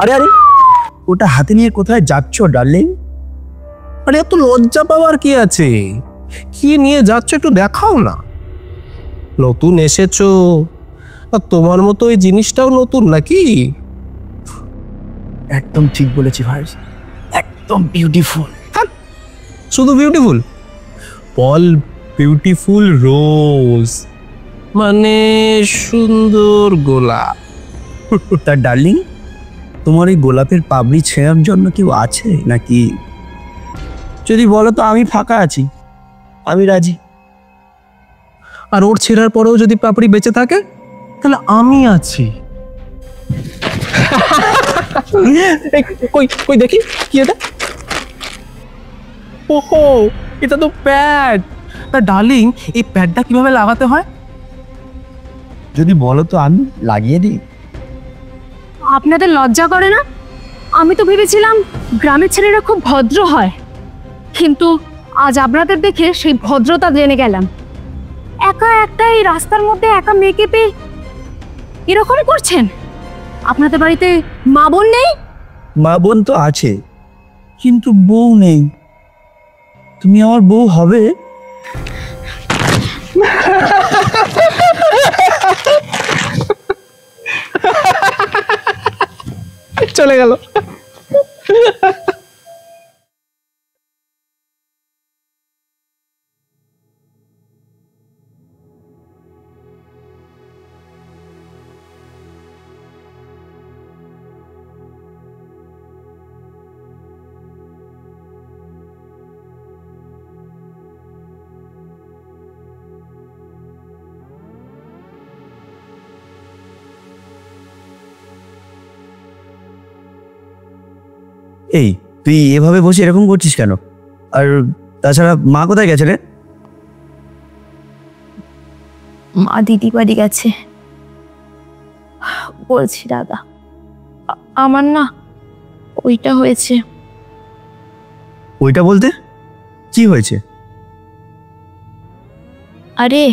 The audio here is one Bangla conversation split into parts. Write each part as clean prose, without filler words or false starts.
আরে আরে, ওটা হাতে নিয়ে কোথায় যাচ্ছ ডার্লিং? আরে এত লজ্জা পাওয়ার কি আছে? কি নিয়ে যাচ্ছ একটু দেখাও না। নতুন এসেছো, আর তোমার মতো এই জিনিসটাও নতুন নাকি? একদম ঠিক বলেছি ভাই, একদম বিউটিফুল। শুধু বিউটিফুল বল, বিউটিফুল রোজ মানে সুন্দর গোলাপ। তা ডার্লিং, তোমার এই গোলাপের পাপড়ি ছেঁড়ার জন্য কেউ আছে নাকি? যদি বলো তো আমি ফাঁকা আছি, আমি রাজি। আর ওর ছেঁড়ার পরেও যদি পাপড়ি বেঁচে থাকে তাহলে আমি আছি। কই কই দেখি কি এটা? ওহো, এটা তো প্যাড। তা ডার্লিং, এই প্যাডটা কিভাবে লাগাতে হয়? যদি বলো তো আমি লাগিয়ে দিই। আপনাদের লজ্জা করে না? আমি তো ভেবেছিলাম গ্রামের ছেলেরা খুব ভদ্র হয়, কিন্তু আজ আপনাদের দেখে সেই ভদ্রতা জেনে গেলাম। একা একটা এই রাস্তার মধ্যে একা মেয়েকে পেয়ে এরকমই করছেন? আপনাদের বাড়িতে মা বোন নেই? মা বোন তো আছে, কিন্তু বউ নেই। তুমি আমার বউ হবে? চলে গেল। এই তুই এভাবে বসে এরকম করছিস কেন? আর তাছাড়া মা কোথায় গেছে রে? মা দিদি বাড়ি গেছে। বলছি দাদা, আমার না ওইটা হয়েছে। ওইটা বলতে কি হয়েছে? আরে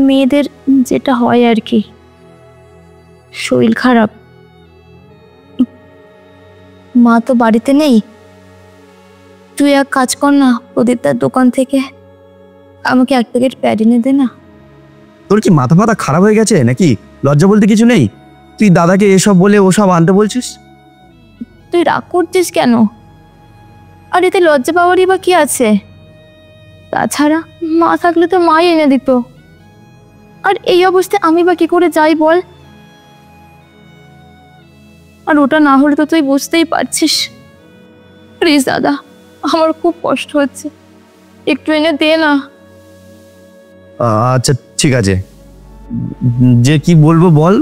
মেয়েদের যেটা হয় আর কি, শরীর খারাপ। মা তো বাড়িতে নেই, তুই এক কাজ কর না, প্রদীপদার দোকান থেকে আমাকে এক প্যাকেট প্যাড এনে দে না। তোর কি মাথা ফাথা খারাপ হয়ে গেছে নাকি? লজ্জা বলতে কিছু নেই? তুই দাদাকে এসব বলে ওসব আনতে বলছিস? তুই রাগ করছিস কেন? আর এতে লজ্জা পাওয়ারই বা কি আছে? তাছাড়া মা থাকলে তো মাই এনে দিত। আর এই অবস্থায় আমি বা কি করে যাই বল? আর ওটা না হলে তো তুই বুঝতেই পারছিস। প্লিজ দাদা, আমার খুব কষ্ট হচ্ছে, একটু এনে দে না। আচ্ছা ঠিক আছে, যে কি বলবো বল,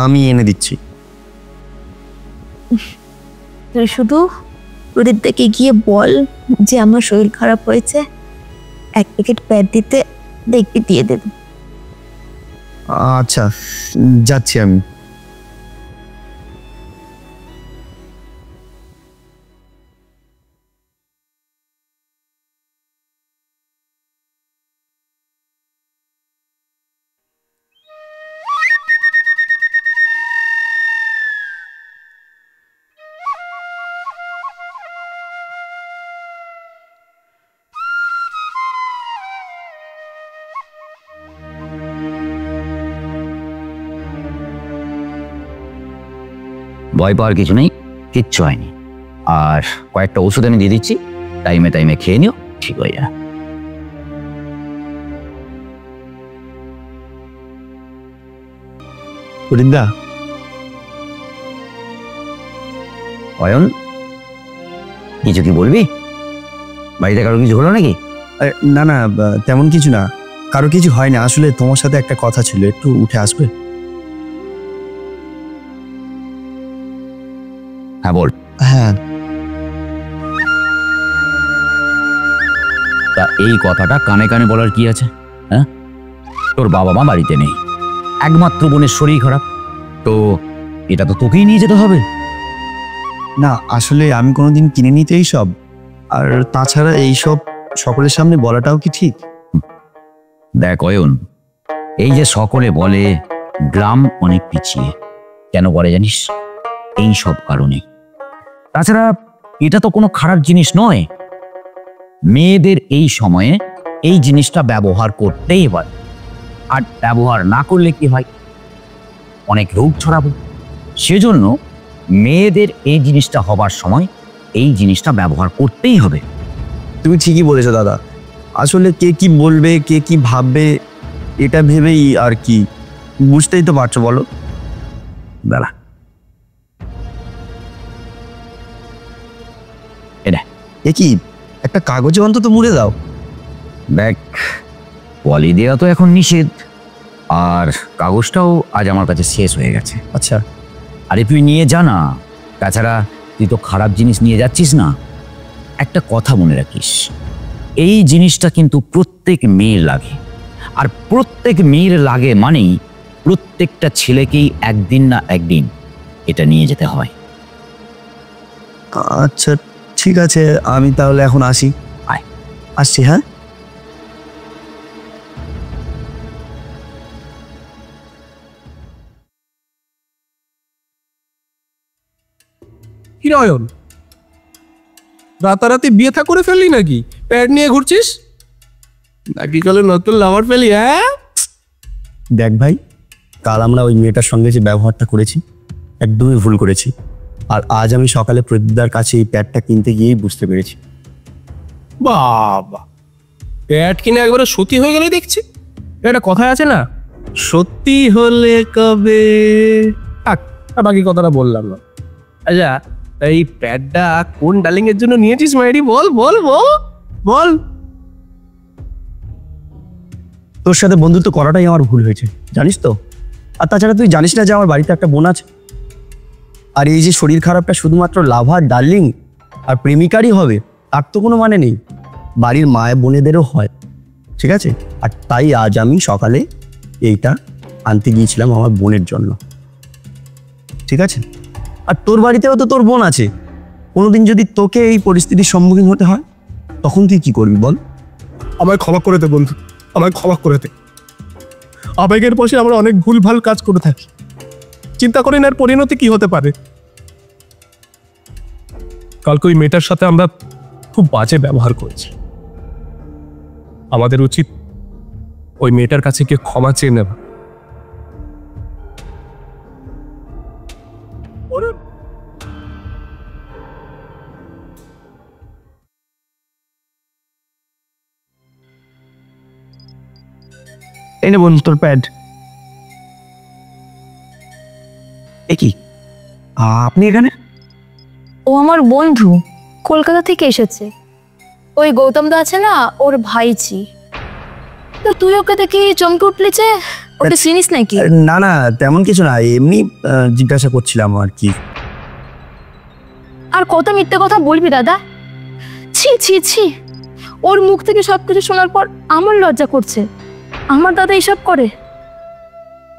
আমি এনে দিচ্ছি। তুই শুধু প্রদীপ দেখে গিয়ে বল যে আমার শরীর খারাপ হয়েছে, এক প্যাকেট প্যাড দিতে, দেখবি দিয়ে দেব। আচ্ছা যাচ্ছি আমি। ভয় পাওয়ার কিছু নেই, কিচ্ছু হয়নি। আর কয়েকটা ওষুধ আমি দিয়ে দিচ্ছি, টাইমে টাইমে খেয়ে নিও, ঠিক হয়ে যাবে। প্রদীপদা, অয়ন, কিছু কি বলবি? বাড়িতে কারো কিছু হলো নাকি? না না, তেমন কিছু না, কারো কিছু হয় না। আসলে তোমার সাথে একটা কথা ছিল, একটু উঠে আসবে? হ্যাঁ বল। হ্যাঁ, তা এই কথাটা কানে কানে বলার কি আছে? হ্যাঁ, তোর বাবা মা বাড়িতে নেই, একমাত্র বোনের শরীর খারাপ, তো এটা তো তোকেই নিয়ে যেতে হবে। না আসলে আমি কোনোদিন কিনে নিতে এইসব, আর তাছাড়া এইসব সকলের সামনে বলাটাও কি ঠিক? দেখ অয়ন, এই যে সকলে বলে গ্রাম অনেক পিছিয়ে, কেন বলে জানিস? এই সব কারণে। তাছাড়া এটা তো কোনো খারাপ জিনিস নয়। মেয়েদের এই সময়ে এই জিনিসটা ব্যবহার করতেই হয়, আর ব্যবহার না করলে কি হয়, অনেক রোগ ছড়াবে। সেজন্য মেয়েদের এই জিনিসটা হবার সময় এই জিনিসটা ব্যবহার করতেই হবে। তুমি ঠিকই বলেছো দাদা, আসলে কে কি বলবে কে কি ভাববে এটা ভেবেই আর কি, বুঝতেই তো পারছো বলো। দাঁড়া, এটা এ কি, একটা কাগজে অন্তত মুড়ে দাও। দেখ, পলি দেওয়া তো এখন নিষেধ, আর কাগজটাও আজ আমার কাছে শেষ হয়ে গেছে। আচ্ছা, আরে তুই নিয়ে যা না, তাছাড়া তুই তো খারাপ জিনিস নিয়ে যাচ্ছিস না। একটা কথা মনে রাখিস, এই জিনিসটা কিন্তু প্রত্যেক মেয়ের লাগে, আর প্রত্যেক মেয়ের লাগে মানেই প্রত্যেকটা ছেলেকেই একদিন না একদিন এটা নিয়ে যেতে হয়। আচ্ছা ঠিক আছে, আমি তাহলে এখন আসি। আয়। আসছি, হ্যাঁ। কি নয়ন, রাতারাতি বিয়ে থা করে ফেললি নাকি? প্যাড নিয়ে ঘুরছিস নাকি? কালে নতুন লাভার ফেলি? হ্যাঁ, দেখ ভাই, কাল আমরা ওই মেয়েটার সঙ্গে যে ব্যবহারটা করেছি একদমই ভুল করেছি, আর আজ আমি সকালে প্রদীপদার কাছে এই প্যাডটা কিনতে গিয়েই বুঝতে পেরেছি। বাবা, প্যাড কিনে একবারে সত্যি হয়ে গেলে দেখছি। একটা কথায় আছে না, সত্যি হলে কবে। থাক, আর বাকি কথাটা বললাম না। আচ্ছা, এই প্যাডটা কোন ডার্লিং এর জন্য নিয়েছিস মাইরি? বল বল বল বল। তোর সাথে বন্ধুত্ব করাটাই আমার ভুল হয়েছে, জানিস তো। আর তাছাড়া তুই জানিস না যে আমার বাড়িতে একটা বোন আছে, আর এই যে শরীর খারাপটা শুধুমাত্র লাভার, ডার্লিং আর প্রেমিকারই হবে তার তো কোনো মানে নেই, বাড়ির মায়ের বোনেদেরও হয়, ঠিক আছে। আর তাই আজ আমি সকালে এইটা আনতে গিয়েছিলাম আমার বোনের জন্য, ঠিক আছে। আর তোর বাড়িতেও তো তোর বোন আছে, কোনোদিন যদি তোকে এই পরিস্থিতির সম্মুখীন হতে হয় তখন তুই কি করবি বল? আমায় ক্ষমা করে দে বন্ধু, আমায় ক্ষমা করে দে। আবেগের বসে আমরা অনেক ভুলভাল কাজ করে থাকি, চিন্তা করি না এর পরিণতি কি হতে পারে। কালকে ওই মেয়েটার সাথে আমরা খুব বাজে ব্যবহার করেছি। আমাদের উচিত ওই মেয়েটার কাছে গিয়ে ক্ষমা চেয়ে নেওয়া। এই নে বোন তোর প্যাড। এ কি, আপনি এখানে? ও আমার বন্ধু, কলকাতা থেকে এসেছে। ওই গৌতম দা আছে না, ওর ভাইজি। তো তুই ওকে দেখি চমকে উঠলি যে, ওকে চিনিস নাকি? না না, তেমন কিছু না, এমনি জিজ্ঞাসা করছিলাম আর কি। আর কত মিথ্যে কথা বলবি দাদা? ছি ছি ছি, ওর মুখ থেকে সবকিছু শোনার পর আমার লজ্জা করছে। আমার দাদা এসব করে?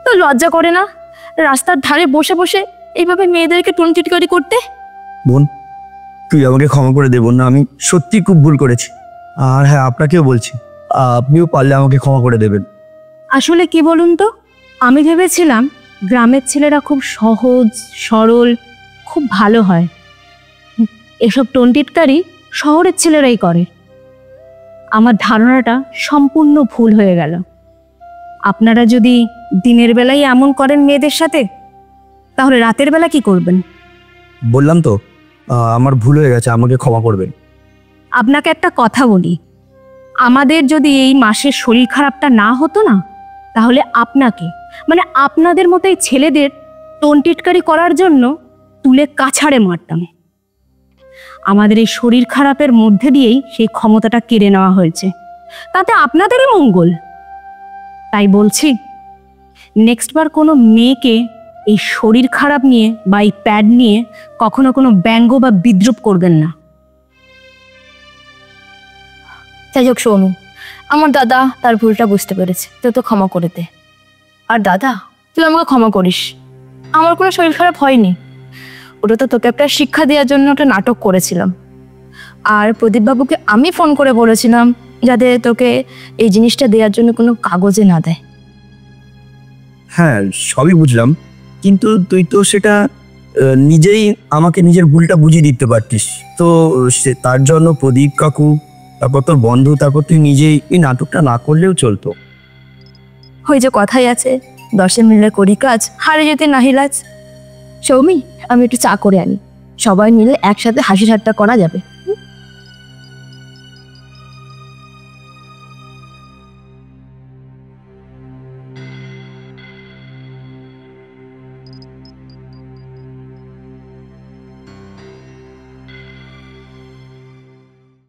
তো লজ্জা করে না রাস্তার ধারে বসে বসে এইভাবে মেয়েদেরকে টুনটিটকারি করতে? বোন, তুই আমাকে ক্ষমা করে দে বোন, আমি সত্যি খুব ভুল করেছি। আর হ্যাঁ, আপনাকেও বলছি, আপনিও পারলে আমাকে ক্ষমা করে দেবেন। আসলে কি বলুন তো, আমি ভেবেছিলাম গ্রামের ছেলেরা খুব সহজ সরল, খুব ভালো হয়। এসব টন্টিটকারি শহরের ছেলেরাই করে। আমার ধারণাটা সম্পূর্ণ ভুল হয়ে গেল। আপনারা যদি দিনের বেলায় এমন করেন মেয়েদের সাথে, তাহলে রাতের বেলা কি করবেন? বললাম তো, আমার ভুল হয়ে গেছে, আমাকে ক্ষমা করবেন। আপনাকে একটা কথা বলি, আমাদের যদি এই মাসের শরীর খারাপটা না হতো না, তাহলে আপনাকে মানে আপনাদের মতো এই ছেলেদের টন্টিটকারি করার জন্য তুলে কাছাড়ে মারতাম। আমাদের এই শরীর খারাপের মধ্যে দিয়েই সেই ক্ষমতাটা কেড়ে নেওয়া হয়েছে, তাতে আপনাদেরই মঙ্গল। তাই বলছি, নেক্সট বার কোনো মেয়েকে এই শরীর খারাপ নিয়ে বা এই প্যাড নিয়ে কখনো কোনো ব্যঙ্গ বা বিদ্রুপ করবেন না। যাই হোক শোনু, আমার দাদা তার ভুলটা বুঝতে পেরেছে, তুই তো ক্ষমা করে দে। আর দাদা, তুই আমাকে ক্ষমা করিস, আমার কোনো শরীর খারাপ হয়নি। ওটা তো তোকে একটা শিক্ষা দেওয়ার জন্য একটা নাটক করেছিলাম। আর প্রদীপ বাবুকে আমি ফোন করে বলেছিলাম যাতে তোকে এই জিনিসটা দেওয়ার জন্য কোনো কাগজে না দেয়। হ্যাঁ, সবই বুঝলাম, কিন্তু তুই তো সেটা নিজেই আমাকে নিজের ভুলটা বুঝিয়ে দিতে পারতিস। তো তার জন্য প্রদীপ কাকু, তারপর তোর বন্ধু, তারপর তুই নিজেই এই নাটকটা না করলেও চলতো। ওই যে কথাই আছে, 10 মিলে করি কাজ, হারে যেতে নাহি লাজ। সৌমি, আমি একটু চা করে আনি, সবাই মিলে একসাথে হাসি ঠাট্টা করা যাবে।